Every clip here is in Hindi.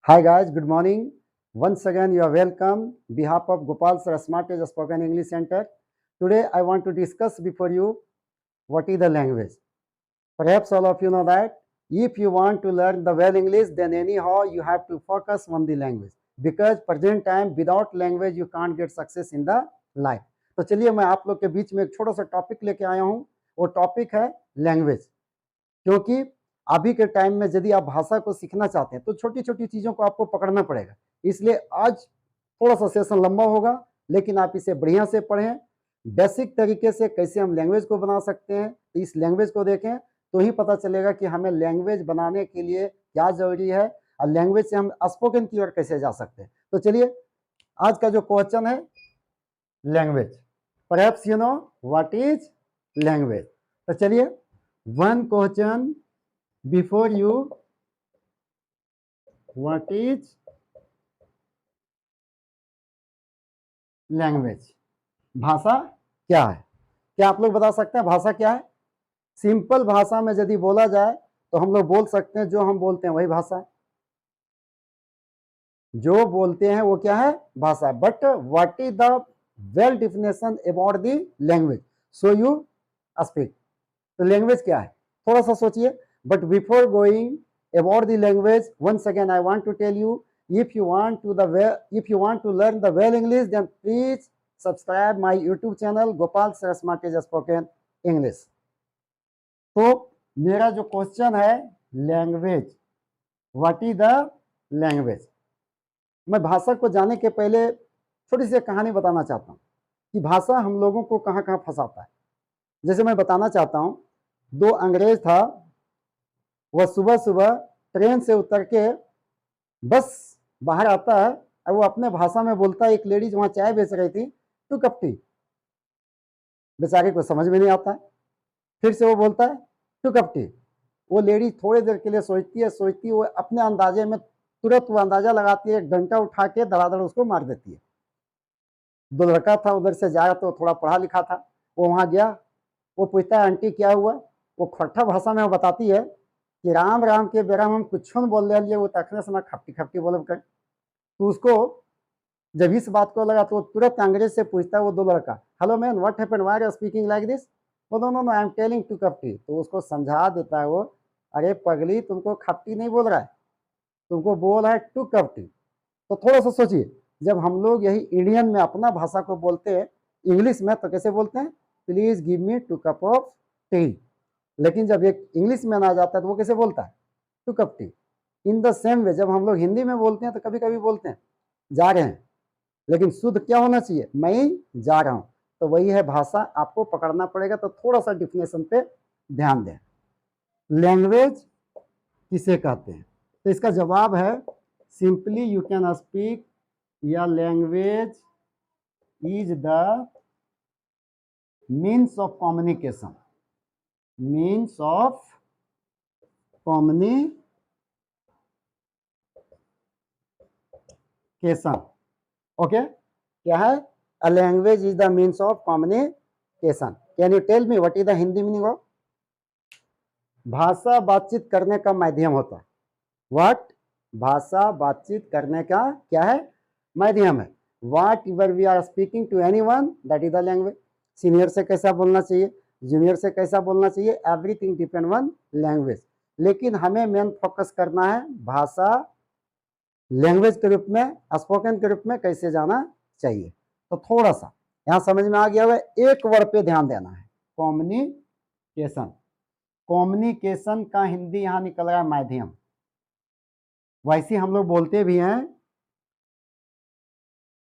Hi guys, good morning. Once again, you are welcome. Behalf of Gopal Sir Smart Age Spoken English Center. Today, I want to discuss before you what is the language. Perhaps all of you know that if you want to learn the well English, then anyhow you have to focus on the language because present time without language you can't get success in the life. तो चलिए मैं आप लोग के बीच में एक छोटा सा टॉपिक लेके आया हूँ. वो टॉपिक है लैंग्वेज. क्योंकि अभी के टाइम में यदि आप भाषा को सीखना चाहते हैं तो छोटी छोटी चीज़ों को आपको पकड़ना पड़ेगा. इसलिए आज थोड़ा सा सेशन लंबा होगा, लेकिन आप इसे बढ़िया से पढ़ें. बेसिक तरीके से कैसे हम लैंग्वेज को बना सकते हैं, इस लैंग्वेज को देखें तो ही पता चलेगा कि हमें लैंग्वेज बनाने के लिए क्या जरूरी है और लैंग्वेज से हम स्पोकन की ओर कैसे जा सकते हैं. तो चलिए, आज का जो क्वेश्चन है language. Perhaps you know what is language. तो चलिए, one question before you, what is language. भाषा क्या है? क्या आप लोग बता सकते हैं भाषा क्या है? सिंपल भाषा में यदि बोला जाए तो हम लोग बोल सकते हैं जो हम बोलते हैं वही भाषा है. जो बोलते हैं वो क्या है? भाषा. But what is the well definition about the language so you speak. तो लैंग्वेज क्या है थोड़ा सा सोचिए. But before going about the language, once again I want to tell you, if you want to learn the well English, then please subscribe my YouTube channel Gopal Sir Smart Age Spoken English. तो मेरा जो क्वेश्चन है language, what is the language. मैं भाषा को जानने के पहले छोटी सी कहानी बताना चाहता हूँ कि भाषा हम लोगों को कहाँ कहाँ फंसाता है. जैसे मैं बताना चाहता हूँ, दो अंग्रेज था, वह सुबह सुबह ट्रेन से उतर के बस बाहर आता है और वो अपने भाषा में बोलता है. एक लेडीज वहां चाय बेच रही थी, टू कप टी. बेचारे को समझ में नहीं आता है. फिर से वो बोलता है टू कप टी. वो लेडीज थोड़ी देर के लिए सोचती है, वो अपने अंदाजे में तुरंत वो अंदाजा लगाती है, एक डंडा उठा के धड़ाधड़ उसको मार देती है. दो लड़का था उधर से जा रहा, तो थोड़ा पढ़ा लिखा था, वो वहां गया. वो पूछता है आंटी क्या हुआ. वो खट्टा भाषा में वो बताती है कि राम राम के बेरा हम कुछ बोल रहे, वो तखने से खपटी खपटी बोल कर. तो उसको जब इस बात को लगा तो वो तुरंत अंग्रेज से पूछता है वो दो लड़का, hello man what happened, why are you speaking like this. वो no no no I am telling to कपटी. तो उसको समझा देता है वो, अरे पगली तुमको खपटी नहीं बोल रहा है, तुमको बोल रहा है टू कपटी. तो थोड़ा सा सोचिए, जब हम लोग यही इंडियन में अपना भाषा को बोलते हैं इंग्लिश में तो कैसे बोलते हैं, please give me two cup of tea. लेकिन जब एक इंग्लिश में आ जाता है तो वो कैसे बोलता है, two cup tea. In the same way जब हम लोग हिंदी में बोलते हैं तो कभी कभी बोलते हैं जा रहे हैं, लेकिन शुद्ध क्या होना चाहिए, मैं जा रहा हूं. तो वही है भाषा, आपको पकड़ना पड़ेगा. तो थोड़ा सा डिफिनेशन पे ध्यान दें. लैंग्वेज किसे कहते हैं? तो इसका जवाब है सिंपली यू कैन स्पीक या language is the means of communication. Means of communication. Okay, क्या है? A language is the means of communication. Can you tell me what is the Hindi meaning of? भाषा बातचीत करने का माध्यम होता है. व्हाट? भाषा बातचीत करने का क्या है? माध्यम है. Whatever we are speaking to anyone, that is the language. Senior से कैसा बोलना चाहिए, जूनियर से कैसा बोलना चाहिए, एवरीथिंग डिपेंड ऑन लैंग्वेज. लेकिन हमें मेन फोकस करना है भाषा लैंग्वेज के रूप में, स्पोकन के रूप में कैसे जाना चाहिए. तो थोड़ा सा यहाँ समझ में आ गया हुआ, एक वर्ड पे ध्यान देना है, कम्युनिकेशन. कम्युनिकेशन का हिंदी यहाँ निकल रहा है माध्यम. वैसे हम लोग बोलते भी हैं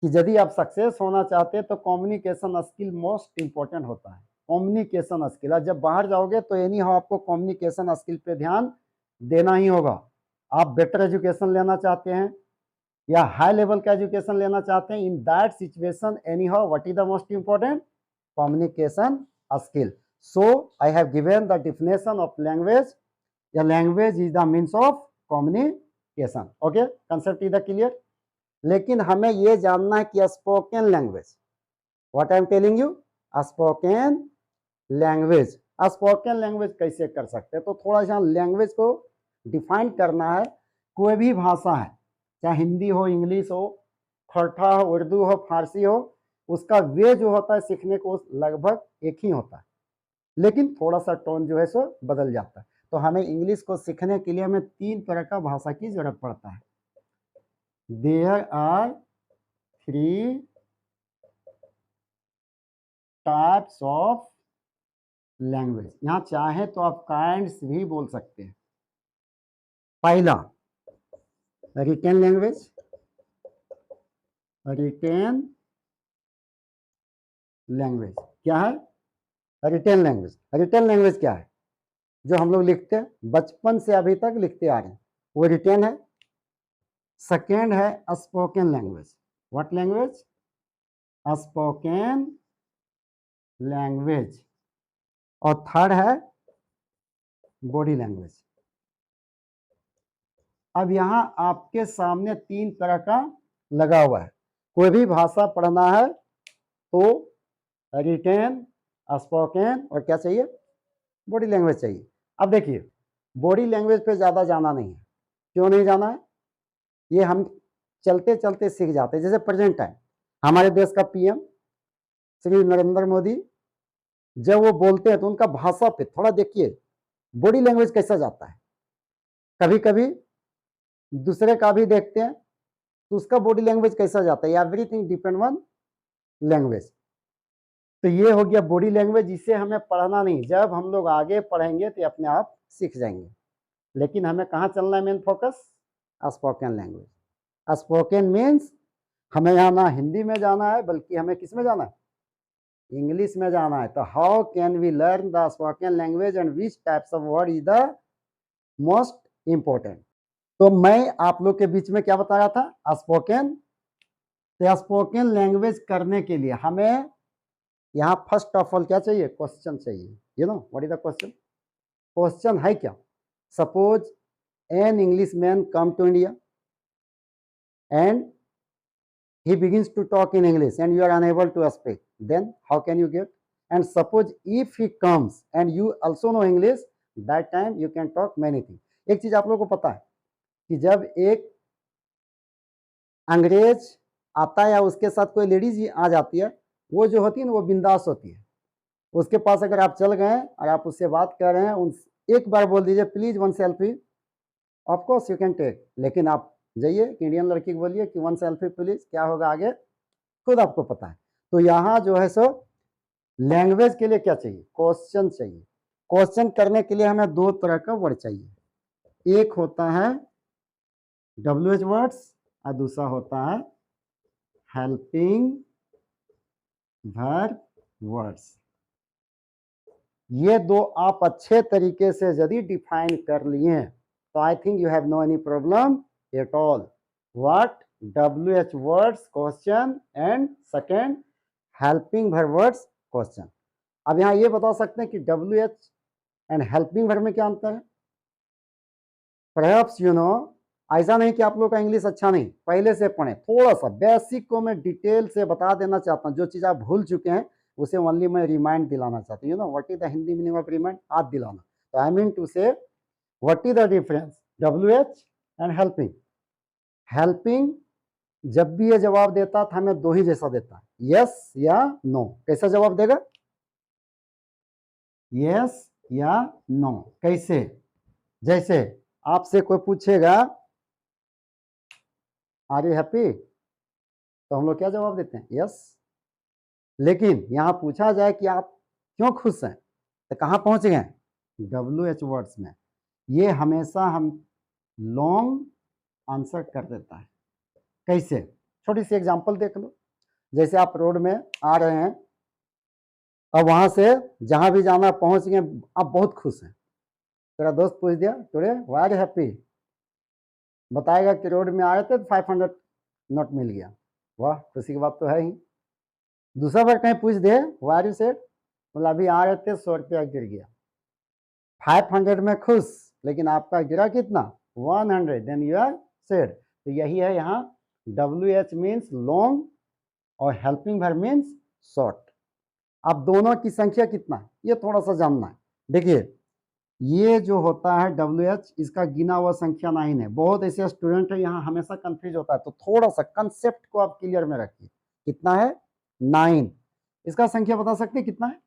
कि यदि आप सक्सेस होना चाहते हैं तो कम्युनिकेशन स्किल मोस्ट इंपॉर्टेंट होता है. कम्युनिकेशन स्किल, जब बाहर जाओगे तो एनी हाउ आपको कम्युनिकेशन स्किल पे ध्यान देना ही होगा. आप बेटर एजुकेशन लेना चाहते हैं या हाई लेवल का एजुकेशन लेना चाहते हैं, in that situation anyhow what is the most important, communication skill. So I have given the definition of language. या language is the means of communication. Okay, concept is the clear. लेकिन हमें यह जानना है कि spoken language, what I am telling you, spoken language. Spoken language कैसे कर सकते हैं? तो थोड़ा सा लैंग्वेज को डिफाइन करना है. कोई भी भाषा है चाहे हिंदी हो, इंग्लिश हो, खरठा हो, उर्दू हो, फारसी हो, उसका वे जो होता है सीखने को लगभग एक ही होता है, लेकिन थोड़ा सा टोन जो है सो बदल जाता है। तो हमें इंग्लिश को सीखने के लिए हमें 3 तरह का भाषा की जरूरत पड़ता है। There are 3 types of language. यहाँ चाहे तो आप काइंड्स भी बोल सकते हैं। पहला रिटेन लैंग्वेज, रिटेन लैंग्वेज क्या है? Retain language. रिटेन लैंग्वेज क्या है? जो हम लोग लिखते हैं, बचपन से अभी तक लिखते आ रहे हैं, वो रिटेन है। सेकेंड है spoken language. What language? Spoken language. और थर्ड है बॉडी लैंग्वेज। अब यहाँ आपके सामने 3 तरह का लगा हुआ है। कोई भी भाषा पढ़ना है तो रिटेन, स्पोकन और क्या चाहिए? बॉडी लैंग्वेज चाहिए। अब देखिए, बॉडी लैंग्वेज पे ज़्यादा जाना नहीं है। क्यों नहीं जाना है? ये हम चलते चलते सीख जाते हैं। जैसे प्रेजेंट टाइम, हमारे देश का पीएम श्री नरेंद्र मोदी जब वो बोलते हैं तो उनका भाषा पे थोड़ा देखिए बॉडी लैंग्वेज कैसा जाता है। कभी कभी दूसरे का भी देखते हैं तो उसका बॉडी लैंग्वेज कैसा जाता है। Everything depend on language. तो ये हो गया बॉडी लैंग्वेज। इसे हमें पढ़ना नहीं, जब हम लोग आगे पढ़ेंगे तो अपने आप सीख जाएंगे। लेकिन हमें कहाँ चलना है? Main focus spoken language. Spoken means हमें यहाँ ना हिंदी में जाना है, बल्कि हमें किस में जाना है? इंग्लिश में जाना है। तो how can we learn the spoken language and which types of word is the most important? तो मैं आप लोग के बीच में क्या बता रहा था? स्पोकन। तो स्पोकन लैंग्वेज करने के लिए हमें यहाँ फर्स्ट ऑफ ऑल क्या चाहिए? क्वेश्चन चाहिए। You know what is the question? Question है क्या? Suppose an English man come to India and he begins to talk in English and you are unable to speak, then how can you get? And suppose if he comes and you also know English, that time you can talk many things. एक चीज आप लोगों को पता है कि जब एक अंग्रेज आता है या उसके साथ कोई लेडीज आ जाती है, वो जो होती है ना वो बिंदास होती है। उसके पास अगर आप चल गए और आप उससे बात कर रहे हैं, एक बार बोल दीजिए please one selfie, of course you can take. लेकिन आप जाइए इंडियन लड़की को बोलिए कि वन सेल्फी प्लीज, क्या होगा आगे खुद आपको पता है। तो यहाँ जो है सो लैंग्वेज के लिए क्या चाहिए? क्वेश्चन चाहिए। क्वेश्चन करने के लिए हमें 2 तरह का वर्ड चाहिए। एक होता है WH वर्ड्स और दूसरा होता है हेल्पिंग वर्ब वर्ड्स। ये 2 आप अच्छे तरीके से यदि डिफाइन कर लिए तो I think you have no any problem at all. What? WH words question and second helping verb words question. अब यहाँ ये बता सकते हैं कि WH and helping verb में क्या अंतर है? Perhaps you know, ऐसा नहीं कि आप लोग का इंग्लिश अच्छा नहीं, पहले से पढ़े। थोड़ा सा बेसिक को मैं डिटेल से बता देना चाहता हूँ। जो चीज़ आप भूल चुके हैं उसे ओनली मैं रिमाइंड दिलाना चाहता हूँ। You know what is the Hindi meaning of remind? याद दिलाना। तो आई मीन टू से what is the difference WH and helping? Helping जब भी ये जवाब देता था हमें 2 ही जैसा देता है, यस या नो। कैसा जवाब देगा? यस या नो। कैसे? जैसे आपसे कोई पूछेगा आर यू हैप्पी, तो हम लोग क्या जवाब देते हैं? यस। लेकिन यहां पूछा जाए कि आप क्यों खुश हैं, तो कहां पहुंच गए? WH वर्ड्स में। ये हमेशा हम लॉन्ग आंसर कर देता है। कैसे? छोटी सी एग्जांपल देख लो। जैसे आप रोड में आ रहे हैं और वहां से जहां भी जाना पहुंच गए, आप बहुत खुश हैं। तेरा दोस्त पूछ दिया today why are you happy, बताएगा कि रोड में आ रहे थे तो 500 नोट मिल गया। वाह, खुशी की बात तो है ही। दूसरा बार कहीं पूछ दे व्हाई आर यू सैड, मतलब अभी आ रहे थे 100 रुपया गिर गया। 500 में खुश, लेकिन आपका गिरा कितना? 100, देन यू आर सैड। तो यही है यहाँ WH मीन्स लॉन्ग और हेल्पिंग वर्ब मीन्स शॉर्ट। अब दोनों की संख्या कितना है ये थोड़ा सा जानना है। देखिए ये जो होता है WH, इसका गिना हुआ संख्या 9 है। बहुत ऐसे स्टूडेंट है यहाँ हमेशा कंफ्यूज होता है, तो थोड़ा सा कंसेप्ट को आप क्लियर में रखिए। कितना है? 9। इसका संख्या बता सकते हैं कितना है?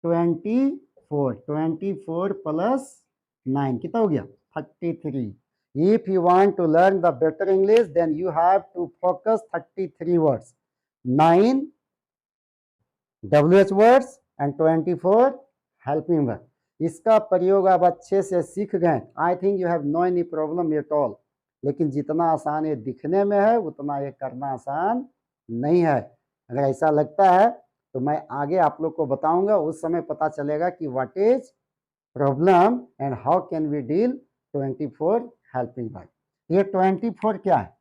24। 24 प्लस 9 कितना हो गया? 33। If you want to learn the better English, then you have to focus 33 words. 9 WH words and 24 helping word. इसका प्रयोग आप अच्छे से सीख गए। I think you have no any problem at all. लेकिन जितना आसान ये दिखने में है उतना ये करना आसान नहीं है। अगर ऐसा लगता है तो मैं आगे आप लोग को बताऊंगा, उस समय पता चलेगा कि what is problem and how can we deal 24 helping word. ये 24 क्या है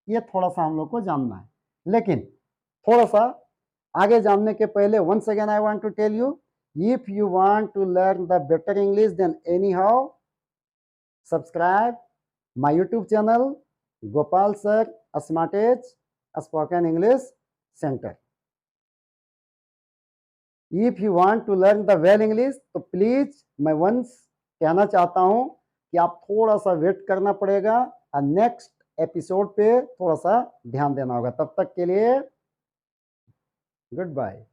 ये थोड़ा सा हम लोग को जानना है, लेकिन थोड़ा सा आगे जानने के पहले once again I want to tell you, if you want to learn the better English, then anyhow subscribe my YouTube channel Gopal Sir Smart Edge Spoken English Center. If you want to learn the well English, तो प्लीज मैं once कहना चाहता हूं कि आप थोड़ा सा वेट करना पड़ेगा और नेक्स्ट एपिसोड पे थोड़ा सा ध्यान देना होगा। तब तक के लिए गुड बाय।